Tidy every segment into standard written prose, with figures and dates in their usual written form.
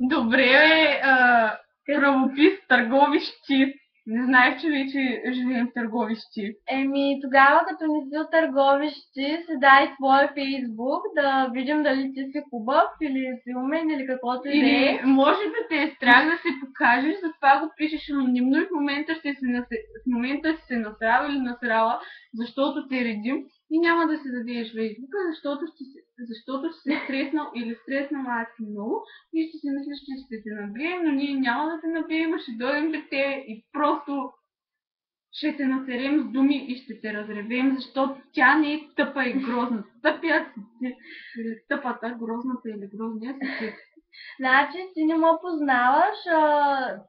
Добре, бе, правопис, търговищи. Не знаех, че вече живеем в търговищи. Тогава като не си от Търговище, си дай твой Фейсбук, да видим дали ти си хубав или си умен или каквото и да Или е. може би те е страх да се покажеш, затова го пишеш анонимно и в момента си се насрал или насрала, защото те редим и няма да си дадеш Фейсбука, защото ще си стреснал или стреснала аз много и ще си мислиш, че ще те набием, но ние няма да те набием, ще дойдем при те и просто ще те натерем с думи и ще те разревем, защото тя не е тъпа и грозна. Тъпият си ти, или тъпата, грозната или грозния си ти. Значи ти не ме познаваш,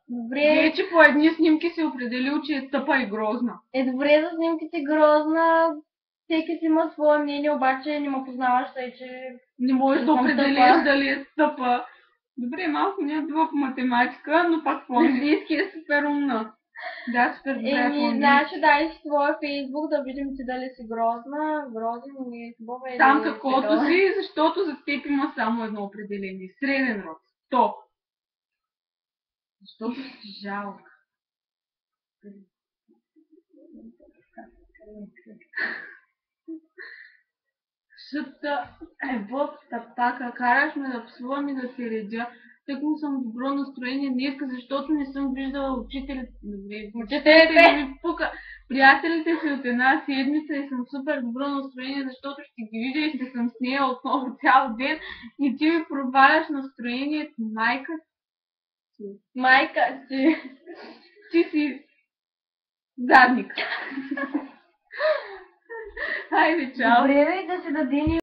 добре. Вече по едни снимки си определил, че е тъпа и грозна. Добре за снимките грозна, всеки си има свое мнение, обаче не ме познаваш, тъй че Не можеш не да съм определиш тъпа. дали е тъпа. Добре, малко не е добра по математика, но пак по английски е супер умна. Да, супер добре по английски. Значи дай си твоя Фейсбук да видим ти дали си грозна, грозен или хубава или Там каквото такова. си, защото за теб има само едно определение. Среден род. То. Защото си жалка. Шъпта в тапака, караш ме да псувам и да се редя. Тъкмо съм в добро настроение днеска, защото не съм виждала учителите. Учителите ми пука. Приятелите си от една седмица и съм супер добро настроение, защото ще ги видя и ще съм с нея отново цял ден и ти ми проваляш настроението, майка си. Майка си. Ти си задник. Хайде, чао. Добре, да се даде